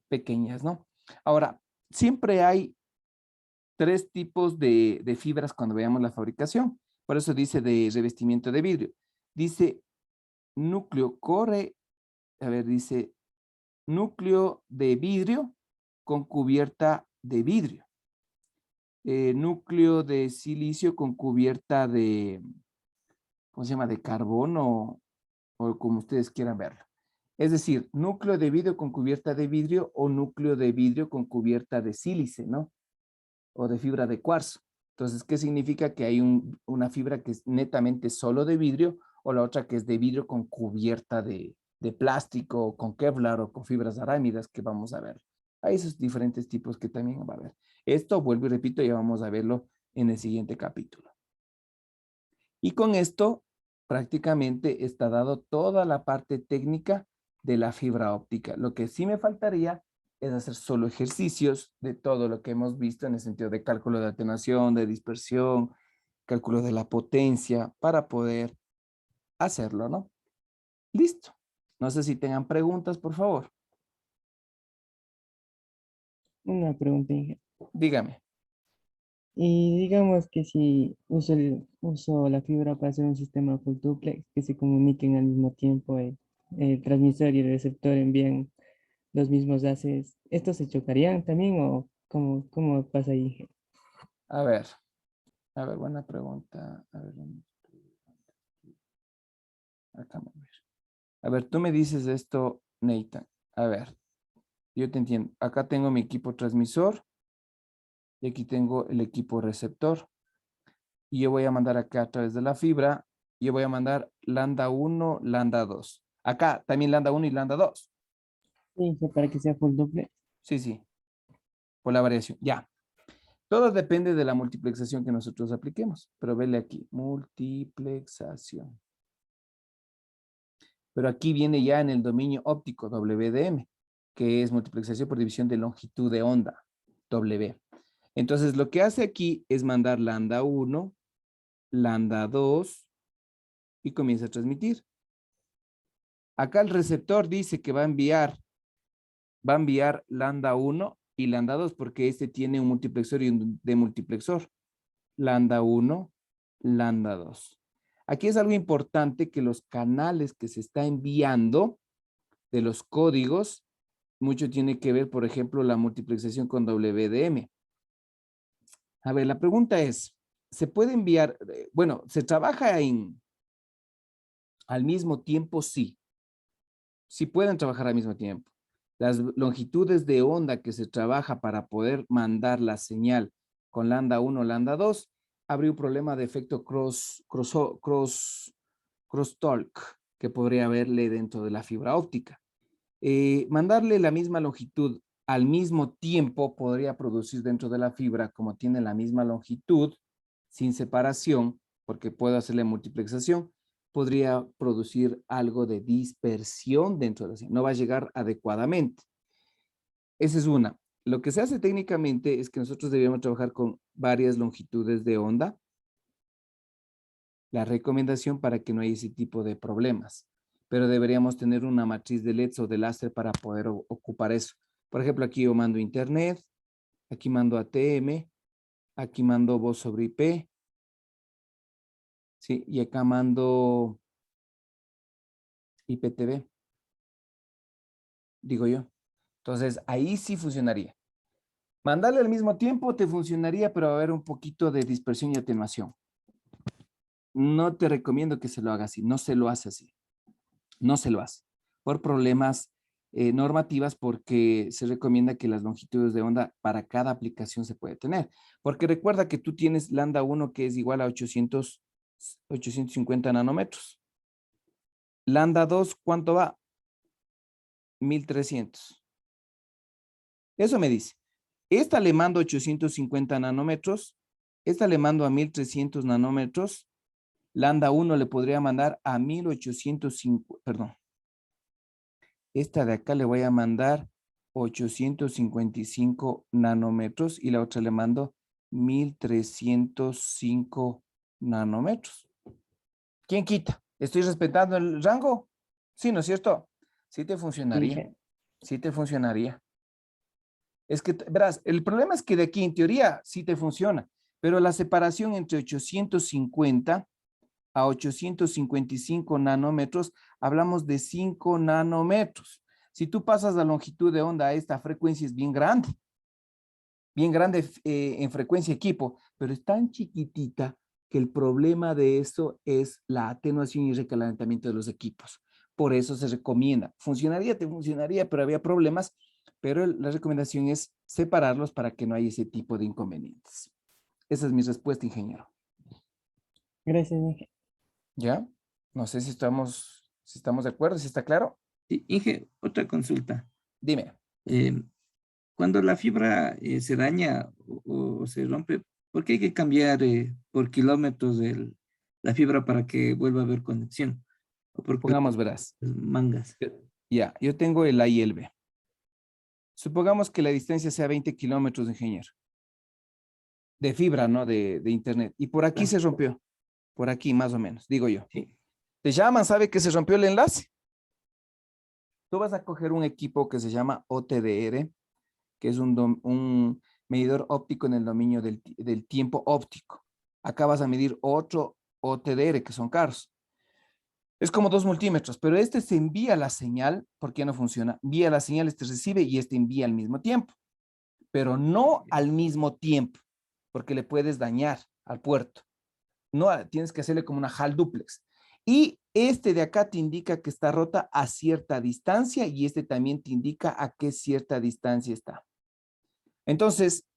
pequeñas, ¿no? Ahora, siempre hay tres tipos de fibras cuando veamos la fabricación. Por eso dice de revestimiento de vidrio. Dice núcleo core, dice núcleo de vidrio con cubierta de vidrio. Núcleo de silicio con cubierta de, ¿cómo se llama? De carbono o como ustedes quieran verlo. Es decir, núcleo de vidrio con cubierta de vidrio o núcleo de vidrio con cubierta de sílice, ¿no? O de fibra de cuarzo. Entonces, ¿qué significa? Que hay una fibra que es netamente solo de vidrio o la otra que es de vidrio con cubierta de plástico, o con Kevlar o con fibras arámidas que vamos a ver. Hay esos diferentes tipos que también va a haber. Esto, vuelvo y repito, ya vamos a verlo en el siguiente capítulo. Y con esto, prácticamente está dado toda la parte técnica de la fibra óptica. Lo que sí me faltaría es hacer solo ejercicios de todo lo que hemos visto en el sentido de cálculo de atenuación, de dispersión, cálculo de la potencia, para poder hacerlo, ¿no? Listo. No sé si tengan preguntas, por favor. Una pregunta, Inge. Dígame. Y digamos que si uso la fibra para hacer un sistema full duplex que se comuniquen al mismo tiempo, el transmisor y el receptor envían los mismos haces, ¿estos se chocarían también o cómo pasa ahí, Inge? A ver, buena pregunta. A ver, acá me ver. A ver, tú me dices esto, Nathan. A ver, yo te entiendo. Acá tengo mi equipo transmisor y aquí tengo el equipo receptor. Y yo voy a mandar acá a través de la fibra, yo voy a mandar lambda 1, lambda 2. Acá también lambda 1 y lambda 2. Sí, para que sea full duplex. Sí, por la variación. Ya. Todo depende de la multiplexación que nosotros apliquemos. Pero vele aquí, multiplexación. Pero aquí viene ya en el dominio óptico, WDM, que es multiplexación por división de longitud de onda, W. Entonces, lo que hace aquí es mandar lambda 1, lambda 2 y comienza a transmitir. Acá el receptor dice que va a enviar lambda 1 y lambda 2 porque este tiene un multiplexor y un demultiplexor. Lambda 1, lambda 2. Aquí es algo importante que los canales que se está enviando de los códigos, mucho tiene que ver, por ejemplo, la multiplexación con WDM. A ver, la pregunta es, ¿se puede enviar? Bueno, ¿se trabaja al mismo tiempo? Sí. Sí pueden trabajar al mismo tiempo. Las longitudes de onda que se trabaja para poder mandar la señal con lambda 1, lambda 2, habría un problema de efecto crosstalk que podría haberle dentro de la fibra óptica. Mandarle la misma longitud al mismo tiempo podría producir dentro de la fibra, como tiene la misma longitud, sin separación, porque puedo hacerle multiplexación, podría producir algo de dispersión dentro de la señal. No va a llegar adecuadamente. Esa es una. Lo que se hace técnicamente es que nosotros debemos trabajar con varias longitudes de onda. La recomendación para que no haya ese tipo de problemas. Pero deberíamos tener una matriz de LEDs o de láser para poder ocupar eso. Por ejemplo, aquí yo mando internet, aquí mando ATM, aquí mando voz sobre IP, ¿sí? Y acá mando IPTV, digo yo. Entonces, ahí sí funcionaría. Mandarle al mismo tiempo te funcionaría, pero va a haber un poquito de dispersión y atenuación. No te recomiendo que se lo haga así, no se lo hace así. No se lo hace. Por problemas normativas, porque se recomienda que las longitudes de onda para cada aplicación se puede tener. Porque recuerda que tú tienes lambda 1 que es igual a 850 nanómetros. Lambda 2, ¿cuánto va? 1300. Eso me dice. Esta le mando 850 nanómetros. Esta le mando a 1300 nanómetros. Lambda 1 le podría mandar a 1850, perdón. Esta de acá le voy a mandar 855 nanómetros y la otra le mando 1305 nanómetros. ¿Quién quita? ¿Estoy respetando el rango? Sí, ¿no es cierto? Sí te funcionaría. Inge. Sí te funcionaría. Es que, verás, el problema es que de aquí en teoría sí te funciona, pero la separación entre 850 a 855 nanómetros, hablamos de 5 nanómetros. Si tú pasas la longitud de onda a esta frecuencia es bien grande en frecuencia equipo, pero es tan chiquitita que el problema de eso es la atenuación y recalentamiento de los equipos. Por eso se recomienda. Funcionaría, te funcionaría, pero había problemas, pero la recomendación es separarlos para que no haya ese tipo de inconvenientes. Esa es mi respuesta, ingeniero. Gracias, Inge. ¿Ya? No sé si estamos de acuerdo, si está claro. Sí, Inge, otra consulta. Dime. Cuando la fibra se daña o se rompe, ¿por qué hay que cambiar por kilómetros la fibra para que vuelva a haber conexión? ¿O por Pongamos, verás. mangas? Ya, yo tengo el A y el B. Supongamos que la distancia sea 20 kilómetros, ingeniero. De fibra, ¿no? De internet. Y por aquí se rompió. Por aquí, más o menos, digo yo. Sí. Te llaman, ¿sabe que se rompió el enlace? Tú vas a coger un equipo que se llama OTDR, que es un medidor óptico en el dominio del tiempo óptico. Acá vas a medir otro OTDR, que son caros. Es como 2 multímetros, pero este se envía la señal, porque no funciona. Envía la señal, este recibe y este envía al mismo tiempo. Pero no al mismo tiempo, porque le puedes dañar al puerto. No, tienes que hacerle como una HAL duplex. Y este de acá te indica que está rota a cierta distancia y este también te indica a qué cierta distancia está. Entonces,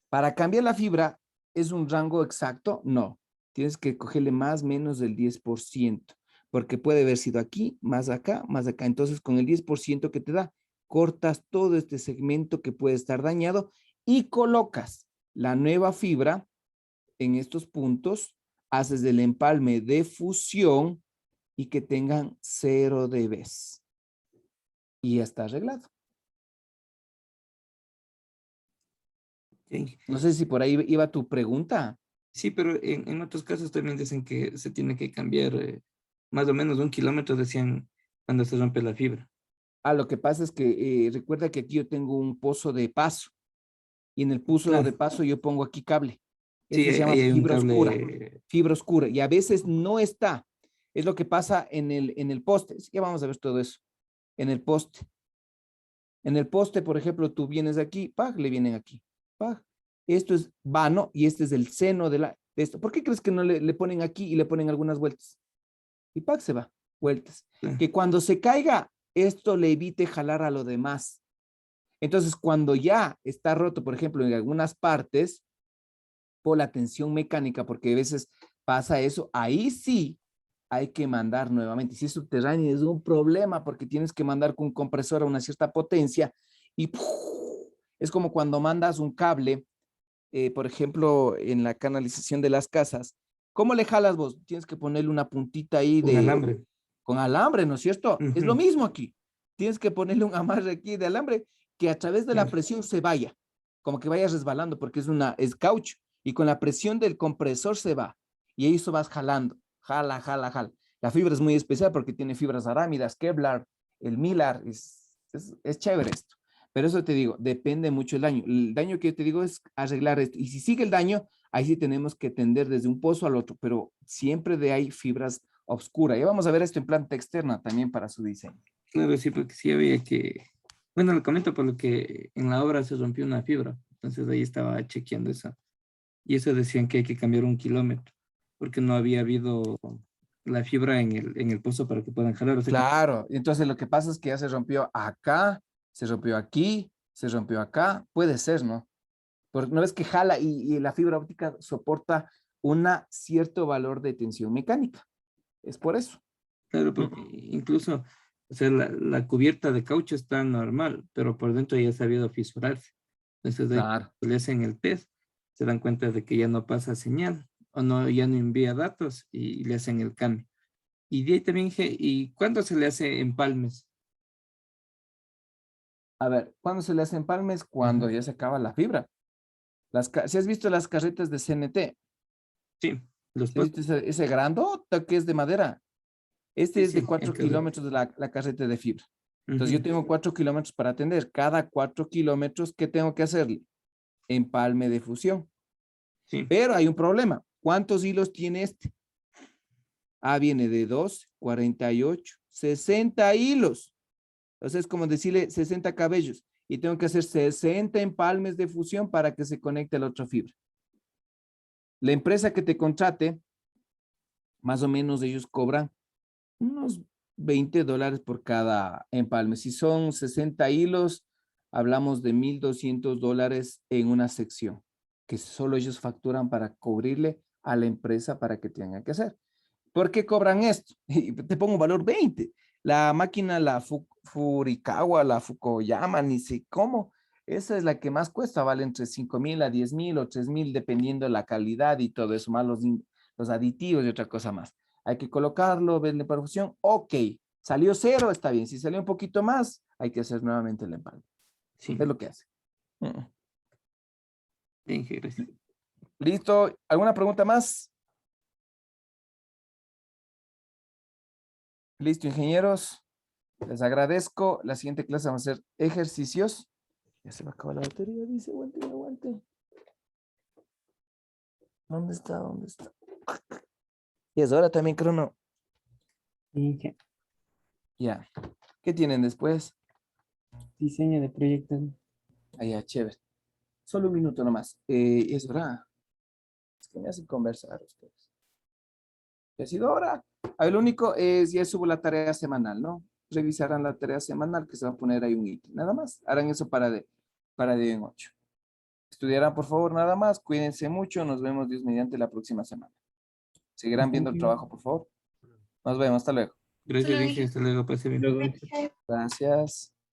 para cambiar la fibra, ¿es un rango exacto? No. Tienes que cogerle más o menos del 10%, porque puede haber sido aquí, más acá, más acá. Entonces, con el 10% que te da, cortas todo este segmento que puede estar dañado y colocas la nueva fibra en estos puntos, haces el empalme de fusión y que tengan 0 dB. Y ya está arreglado. Sí. No sé si por ahí iba tu pregunta. Sí, pero en otros casos también dicen que se tiene que cambiar más o menos 1 kilómetro, decían, cuando se rompe la fibra. Ah, lo que pasa es que recuerda que aquí yo tengo un pozo de paso y en el pozo Claro. de paso yo pongo aquí cable. Sí, Este se llama ahí hay un fibra oscura. cable. Fibra oscura y a veces no está. Es lo que pasa en el poste. Ya vamos a ver todo eso. En el poste. En el poste, por ejemplo, tú vienes aquí, ¡pag! Le vienen aquí, ¡pag! Esto es vano y este es el seno de esto. ¿Por qué crees que no le ponen aquí y le ponen algunas vueltas? Y ¡pag! Se va, vueltas. Que cuando se caiga, esto le evite jalar a lo demás. Entonces, cuando ya está roto, por ejemplo, en algunas partes, por la tensión mecánica, porque a veces pasa eso, ahí sí hay que mandar nuevamente. Si es subterráneo es un problema porque tienes que mandar con un compresor a una cierta potencia y ¡puf! Es como cuando mandas un cable, por ejemplo, en la canalización de las casas. ¿Cómo le jalas vos? Tienes que ponerle una puntita ahí Un alambre. con alambre, ¿no es cierto? Es lo Ujú. mismo aquí. Tienes que ponerle un amarre aquí de alambre que a través de la Claro. presión se vaya, como que vaya resbalando porque es caucho y con la presión del compresor se va y eso vas jalando, jala, jala, jala. La fibra es muy especial porque tiene fibras arámidas, Kevlar, el Mylar, es chévere esto. Pero eso te digo, depende mucho el daño. El daño que yo te digo es arreglar esto. Y si sigue el daño, ahí sí tenemos que tender desde un pozo al otro, pero siempre de ahí fibras oscuras. Ya vamos a ver esto en planta externa también para su diseño. Claro, sí, porque sí había que, bueno, lo comento por lo que en la obra se rompió una fibra, entonces ahí estaba chequeando eso. Y eso decían que hay que cambiar 1 kilómetro, porque no había habido la fibra en el pozo para que puedan jalar. O sea, Claro, entonces lo que pasa es que ya se rompió acá, se rompió aquí, se rompió acá. Puede ser, ¿no? Porque no ves que jala y la fibra óptica soporta un cierto valor de tensión mecánica. Es por eso. claro, porque incluso, o sea, la cubierta de caucho está normal, pero por dentro ya ha sabido fisurarse. Entonces, ahí Claro. cuando le hacen el test, se dan cuenta de que ya no pasa señal o no, ya no envía datos y le hacen el cambio. Y de ahí también dije, ¿y cuándo se le hace empalmes? A ver, ¿cuándo se le hacen empalmes? Cuando Ajá. ya se acaba la fibra. Si has visto las carretas de CNT, Sí, los ¿si has visto ese grandota que es de madera? Este sí, es de sí, 4 entiendo. kilómetros de la carreta de fibra. Entonces yo Ujú, tengo 4 kilómetros para atender. Cada 4 kilómetros, ¿qué tengo que hacerle? Empalme de fusión. sí, Pero hay un problema. ¿Cuántos hilos tiene este? Viene de 2, 48, 60 hilos. Entonces es como decirle 60 cabellos. Y tengo que hacer 60 empalmes de fusión para que se conecte a la otra fibra. La empresa que te contrate, más o menos ellos cobran unos $20 por cada empalme. Si son 60 hilos, hablamos de $1,200 en una sección, que solo ellos facturan para cubrirle a la empresa para que tengan que hacer. ¿Por qué cobran esto? Y te pongo un valor 20. La máquina, la Furikawa, la Fukuyama, ni sé cómo, esa es la que más cuesta, vale entre 5,000 a 10,000 o 3,000, dependiendo de la calidad y todo eso, más los aditivos y otra cosa más. Hay que colocarlo, verle para fusión. Ok, salió cero, está bien. Si salió un poquito más, hay que hacer nuevamente el empalme. sí. Es lo que hace. Bien, gracias. ¿Listo? ¿Alguna pregunta más? Listo, ingenieros. Les agradezco. La siguiente clase vamos a hacer ejercicios. Ya se me acabó la batería, dice, aguante, aguante. ¿Dónde está? ¿Dónde está? Y es hora también, Crono. Inge, Ya. ¿Qué tienen después? diseño de proyectos. Ya, chévere. Solo un minuto nomás. Es hora. Es que me hacen conversar ustedes. ¿Ya ha sido hora? Lo único es, ya subo la tarea semanal, ¿no? Revisarán la tarea semanal que se va a poner ahí un ítem. Nada más. Harán eso para de hoy en 8. Estudiarán, por favor, nada más. Cuídense mucho. Nos vemos, Dios mediante, la próxima semana. Seguirán viendo el trabajo, por favor. Nos vemos. Hasta luego. Gracias, Solo dije, dije, hasta luego, pase bien. Luego, Gracias.